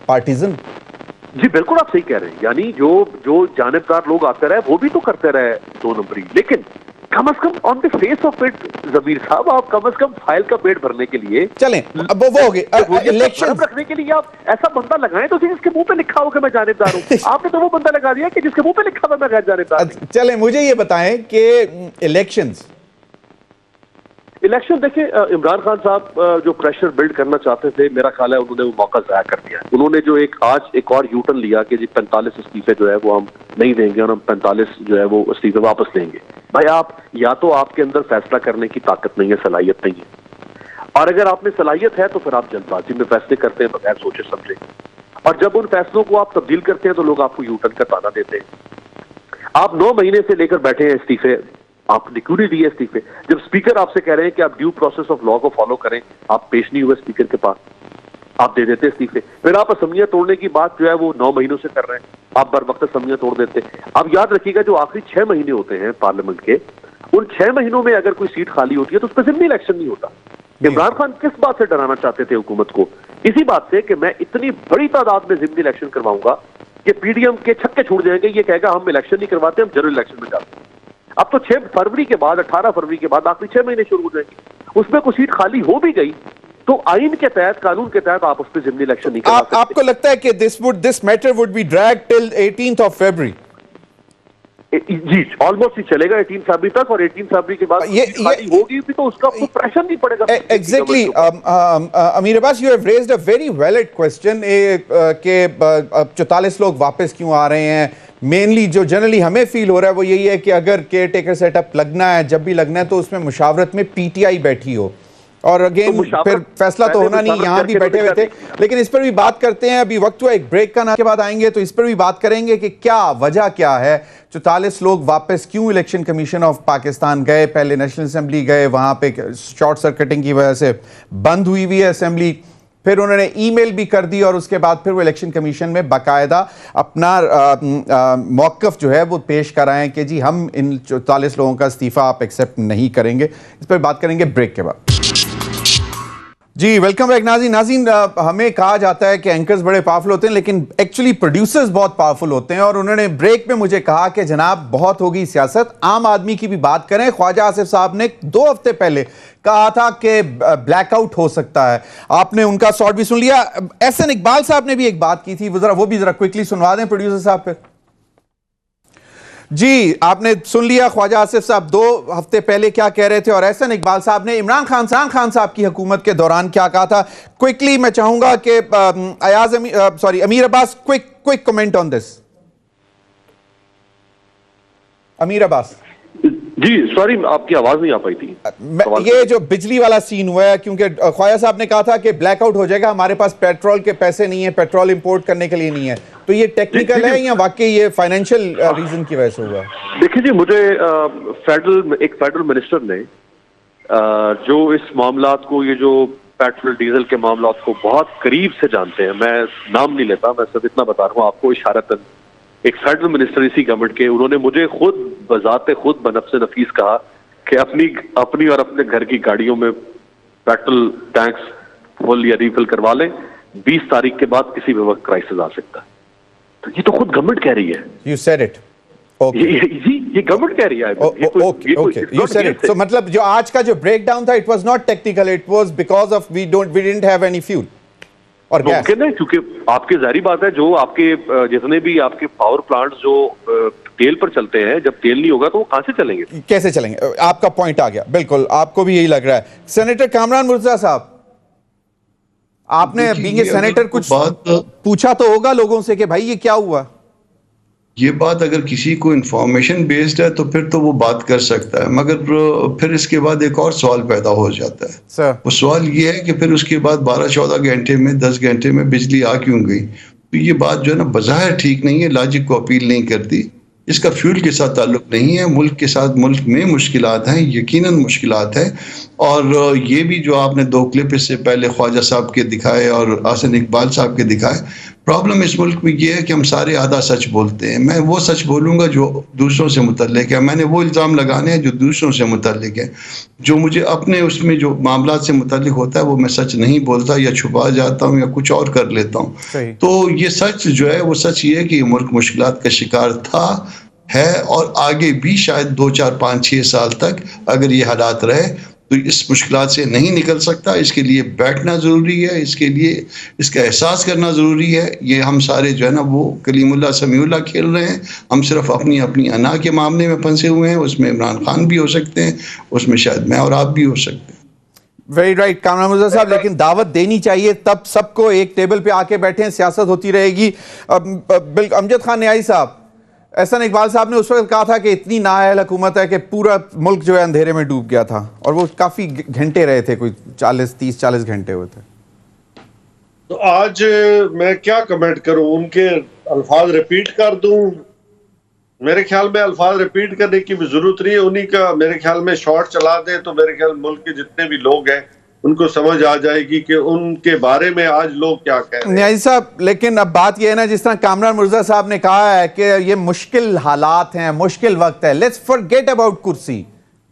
partisan. جی بالکل آپ صحیح کہہ رہے ہیں. یعنی جو جانبدار لوگ آتے رہے وہ بھی تو کرتے رہے 2 نمبری. لیکن کم از کم آن دی فیس آف اٹ ضمیر صاحب، آپ کم از کم فائل کا پیٹ بھرنے کے لیے چلیں اب وہ ہو گئے الیکشن رکھنے کے لیے آپ ایسا بندہ لگائیں تو جس کے منہ پہ لکھا ہو کہ میں جانبدار ہوں. آپ نے تو وہ بندہ لگا دیا کہ جس کے منہ پہ لکھا ہوا میں غیر جانبدار ہوں. چلیں مجھے یہ بتائیں کہ الیکشن دیکھیں عمران خان صاحب جو پریشر بلڈ کرنا چاہتے تھے، میرا خیال ہے انہوں نے وہ موقع ضائع کر دیا. انہوں نے جو آج ایک اور یو ٹرن لیا کہ جی 45 استعفے جو ہے وہ ہم نہیں دیں گے اور ہم 45 جو ہے وہ استعفے واپس لیں گے. بھائی آپ یا تو آپ کے اندر فیصلہ کرنے کی طاقت نہیں ہے، صلاحیت نہیں ہے، اور اگر آپ میں صلاحیت ہے تو پھر آپ جلد بازی میں فیصلے کرتے ہیں بغیر سوچے سمجھے. اور جب ان فیصلوں کو آپ تبدیل کرتے ہیں تو لوگ آپ کو یو ٹرن کا تانا دیتے ہیں. آپ 9 مہینے سے لے کر بیٹھے ہیں استعفے، آپ نے کیوں نہیں دیے استعفے؟ جب اسپیکر آپ سے کہہ رہے ہیں کہ آپ ڈیو پروسیس آف لا کو فالو کریں، آپ پیش نہیں ہوئے اسپیکر کے پاس، آپ دے دیتے استعفے. پھر آپ اسمبلیاں توڑنے کی بات جو ہے وہ 9 مہینوں سے کر رہے ہیں، آپ بر وقت اسمبلیاں توڑ دیتے. اب یاد رکھیے گا جو آخری 6 مہینے ہوتے ہیں پارلیمنٹ کے، ان 6 مہینوں میں اگر کوئی سیٹ خالی ہوتی ہے تو اس پہ ضمنی الیکشن نہیں ہوتا. عمران خان کس بات سے ڈرانا چاہتے تھے حکومت کو؟ اسی بات سے کہ میں اتنی بڑی تعداد میں ضمنی الیکشن کرواؤں گا کہ پی ڈی ایم کے چھکے چھوٹ جائیں گے. یہ کہے گا ہم الیکشن نہیں کرواتے، ہم جنرل الیکشن میں جاتے ہیں. اب تو 6 فروری کے بعد 18 فروری کے بعد آخری 6 مہینے شروع ہو جائیں گے. اس میں کوئی سیٹ خالی ہو بھی گئی تو آئین کے تحت، قانون کے تحت آپ اس پہ ضمنی الیکشن نہیں کروا سکتے. آپ کو لگتا ہے کہ this matter would be dragged till 18th of February؟ جی آلموسٹ ہی چلے گا 18 فروری تک، اور 18 فروری کے بعد خالی ہوگی بھی تو اس کا کوئی پریشر نہیں پڑے گا. Exactly Amir Abbas, you have raised a very valid question کہ 44 لوگ واپس کیوں آ رہے ہیں. مینلی جو جنرلی ہمیں فیل ہو رہا ہے وہ یہی ہے کہ اگر کیئر ٹیکر سیٹ اپ لگنا ہے، جب بھی لگنا ہے تو اس میں مشاورت میں پی ٹی آئی بیٹھی ہو، اور اگین پھر فیصلہ تو ہونا نہیں، یہاں بھی بیٹھے ہوئے تھے. لیکن اس پر بھی بات کرتے ہیں. ابھی وقت ہوا ایک بریک کا، کے بعد آئیں گے تو اس پر بھی بات کریں گے کہ کیا وجہ کیا ہے 44 لوگ واپس کیوں الیکشن کمیشن آف پاکستان گئے. پہلے نیشنل اسمبلی گئے، وہاں پہ شارٹ سرکٹنگ کی وجہ سے بند ہوئی ہے اسمبلی، پھر انہوں نے ای میل بھی کر دی اور اس کے بعد پھر وہ الیکشن کمیشن میں باقاعدہ اپنا موقف جو ہے وہ پیش کرائیں کہ جی ہم ان 44 لوگوں کا استعفیٰ آپ ایکسیپٹ نہیں کریں گے. اس پر بات کریں گے بریک کے بعد. جی ویلکم بیک ناظرین ہمیں کہا جاتا ہے کہ اینکرز بڑے پاورفل ہوتے ہیں لیکن ایکچولی پروڈیوسرز بہت پاورفل ہوتے ہیں، اور انہوں نے بریک میں مجھے کہا کہ جناب بہت ہوگی سیاست، عام آدمی کی بھی بات کریں۔ خواجہ آصف صاحب نے 2 ہفتے پہلے کہا تھا کہ بلیک آؤٹ ہو سکتا ہے، آپ نے ان کا سارٹ بھی سن لیا۔ احسن اقبال صاحب نے بھی ایک بات کی تھی، وہ بھی ذرا کوئکلی سنوا دیں پروڈیوسر صاحب پہ۔ جی آپ نے سن لیا خواجہ آصف صاحب 2 ہفتے پہلے کیا کہہ رہے تھے، اور احسن اقبال صاحب نے عمران خان صاحب کی حکومت کے دوران کیا کہا تھا۔ کوئکلی میں چاہوں گا کہ Amir Abbas quick comment on this. Amir Abbas ji sorry آپ کی آواز نہیں آ پائی تھی۔ یہ جو بجلی والا سین ہوا ہے، کیونکہ خواجہ صاحب نے کہا تھا کہ بلیک آؤٹ ہو جائے گا، ہمارے پاس پیٹرول کے پیسے نہیں ہیں، پیٹرول امپورٹ کرنے کے لیے نہیں ہے، تو یہ ٹیکنیکل ہے یا واقعی یہ فائنینشیل ریزن کی وجہ سے ہوا؟ دیکھیں جی، مجھے ایک فیڈرل منسٹر نے جو اس معاملات کو، یہ جو پیٹرول ڈیزل کے معاملات کو بہت قریب سے جانتے ہیں، میں نام نہیں لیتا، میں صرف اتنا بتا رہا ہوں آپ کو اشارتاً، ایک فیڈرل منسٹر اسی گورنمنٹ کے، انہوں نے مجھے خود بذات خود بنفس نفیس کہا کہ اپنی اور اپنے گھر کی گاڑیوں میں پیٹرول ٹینکس فل یا ریفل کروا لیں، 20 تاریخ کے بعد کسی بھی وقت کرائسس آ سکتا ہے۔ تو یہ تو خود گورنمنٹ کہہ رہی ہے۔ You said it. جی یہ گورنمنٹ کہہ رہی ہے۔ Okay. You said it. So مطلب جو آج کا جو بریک ڈاؤن تھا, it was not technical, it was because of we didn't have any fuel اور گیس۔ ممکن ہے کیونکہ آپ کی ظاہری بات ہے، جو آپ کے جتنے بھی آپ کے پاور پلانٹ جو تیل پر چلتے ہیں، جب تیل نہیں ہوگا تو وہ کہاں سے چلیں گے؟ کیسے چلیں گے؟ آپ کا پوائنٹ آ گیا، بالکل آپ کو بھی یہی لگ رہا ہے۔ سینیٹر کامران مرزا صاحب، آپ نے بینگ اے سینیٹر کچھ پوچھا تو ہوگا لوگوں سے کہ بھائی یہ کیا ہوا؟ یہ بات اگر کسی کو انفارمیشن بیسڈ ہے تو پھر تو وہ بات کر سکتا ہے، مگر پھر اس کے بعد ایک اور سوال پیدا ہو جاتا ہے۔ وہ سوال یہ ہے کہ پھر اس کے بعد 12-14 گھنٹے میں 10 گھنٹے میں بجلی آ کیوں گئی؟ تو یہ بات جو ہے نا بظاہر ٹھیک نہیں ہے، لاجک کو اپیل نہیں کرتی۔ اس کا فیول کے ساتھ تعلق نہیں ہے، ملک کے ساتھ، ملک میں مشکلات ہیں، یقیناً مشکلات ہیں، اور یہ بھی جو آپ نے 2 کلپ اس سے پہلے خواجہ صاحب کے دکھائے اور احسن اقبال صاحب کے دکھائے، پرابلم اس ملک میں یہ ہے کہ ہم سارے آدھا سچ بولتے ہیں۔ میں وہ سچ بولوں گا جو دوسروں سے متعلق ہے، میں نے وہ الزام لگانے ہیں جو دوسروں سے متعلق ہے، جو مجھے اپنے اس میں جو معاملات سے متعلق ہوتا ہے وہ میں سچ نہیں بولتا، یا چھپا جاتا ہوں یا کچھ اور کر لیتا ہوں۔ تو یہ سچ جو ہے وہ سچ یہ ہے کہ یہ ملک مشکلات کا شکار تھا، ہے، اور آگے بھی شاید 2, 4, 5, 6 سال تک اگر یہ حالات رہے تو اس مشکلات سے نہیں نکل سکتا۔ اس کے لیے بیٹھنا ضروری ہے، اس کے لیے اس کا احساس کرنا ضروری ہے۔ یہ ہم سارے جو ہے نا وہ کلیم اللہ سمیع اللہ کھیل رہے ہیں، ہم صرف اپنی انا کے معاملے میں پھنسے ہوئے ہیں۔ اس میں عمران خان بھی ہو سکتے ہیں، اس میں شاید میں اور آپ بھی ہو سکتے ہیں۔ ویری رائٹ کامران مرزا صاحب، لیکن دعوت دینی چاہیے، تب سب کو ایک ٹیبل پہ آ کے بیٹھیں، سیاست ہوتی رہے گی۔ امجد خان نیائی صاحب، احسن اقبال صاحب نے اس وقت کہا تھا کہ اتنی نااہل حکومت ہے کہ پورا ملک جو ہے اندھیرے میں ڈوب گیا تھا، اور وہ کافی گھنٹے رہے تھے، کوئی 30-40 گھنٹے ہوئے تھے۔ تو آج میں کیا کمنٹ کروں؟ ان کے الفاظ ریپیٹ کر دوں؟ میرے خیال میں الفاظ ریپیٹ کرنے کی بھی ضرورت نہیں ہے، انہی کا میرے خیال میں شارٹ چلا دے تو میرے خیال ملک کے جتنے بھی لوگ ہیں ان کو سمجھ آ جائے گی کہ ان کے بارے میں آج لوگ کیا کہہ رہے ہیں۔ نیائی صاحب، لیکن اب بات یہ ہے نا، جس طرح کامران مرزا صاحب نے کہا ہے کہ یہ مشکل حالات ہیں، مشکل وقت ہے، لیٹس فرگیٹ اباؤٹ کرسی،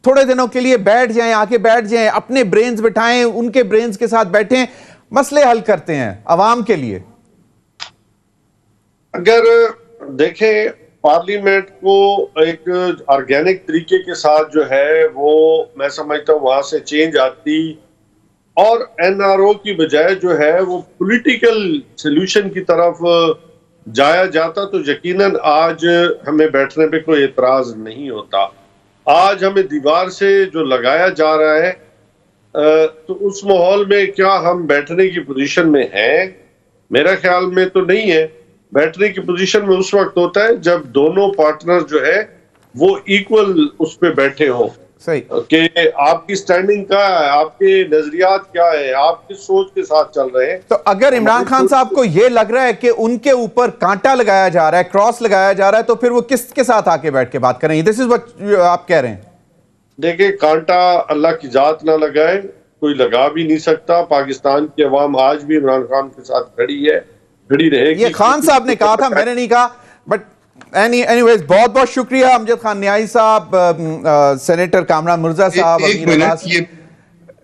تھوڑے دنوں کے لیے بیٹھ جائیں، آ کے بیٹھ جائیں، اپنے برینز بٹھائیں، ان کے برینز کے ساتھ بیٹھیں، مسئلے حل کرتے ہیں عوام کے لیے۔ اگر دیکھیں پارلیمنٹ کو ایک آرگینک طریقے کے ساتھ جو ہے وہ میں سمجھتا ہوں وہاں سے چینج آتی، اور این آر او کی بجائے جو ہے وہ پولیٹیکل سلوشن کی طرف جایا جاتا، تو یقیناً آج ہمیں بیٹھنے پہ کوئی اعتراض نہیں ہوتا۔ آج ہمیں دیوار سے جو لگایا جا رہا ہے، تو اس ماحول میں کیا ہم بیٹھنے کی پوزیشن میں ہیں؟ میرا خیال میں تو نہیں ہے۔ بیٹھنے کی پوزیشن میں اس وقت ہوتا ہے جب دونوں پارٹنر جو ہے وہ ایکول اس پہ بیٹھے ہوں، کہ آپ کی سٹینڈنگ کیا ہے، آپ کے نظریات کیا ہے، آپ کس سوچ کے ساتھ چل رہے ہیں۔ تو اگر عمران خان صاحب کو یہ لگ رہا ہے کہ ان کے اوپر کانٹا لگایا جا رہا ہے، کراس لگایا جا رہا ہے، تو پھر وہ کس کے ساتھ آ کے بیٹھ کے بات کریں گے؟ دس از واٹ آپ کہہ رہے ہیں۔ دیکھیں کانٹا اللہ کی ذات نہ لگائے، کوئی لگا بھی نہیں سکتا۔ پاکستان کی عوام آج بھی عمران خان کے ساتھ کھڑی ہے، کھڑی رہے گی۔ یہ خان صاحب نے کہا تھا، میں نے نہیں کہا، بٹ اینی ویز بہت بہت شکریہ امجد خان نیائی صاحب، سینیٹر کامران مرزا صاحب، ایک منٹ،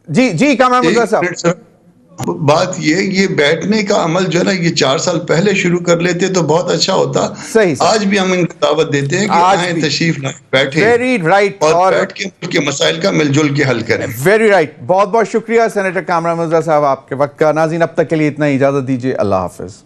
جی کامران مرزا صاحب، بات یہ بیٹھنے کا عمل جو ہے نا یہ 4 سال پہلے شروع کر لیتے تو بہت اچھا ہوتا. صحیح سر. آج بھی ہم ان کو دعوت دیتے ہیں کہ آئیں تشریف لائیں بیٹھیں ویری رائٹ. اور بیٹھ کے ملک کے مسائل کا مل جل کے حل کریں. Very right. بہت بہت شکریہ سینیٹر کامران مرزا صاحب آپ کے وقت کا. ناظرین اب تک کے لیے اتنا ہی. اجازت دیجیے. اللہ حافظ.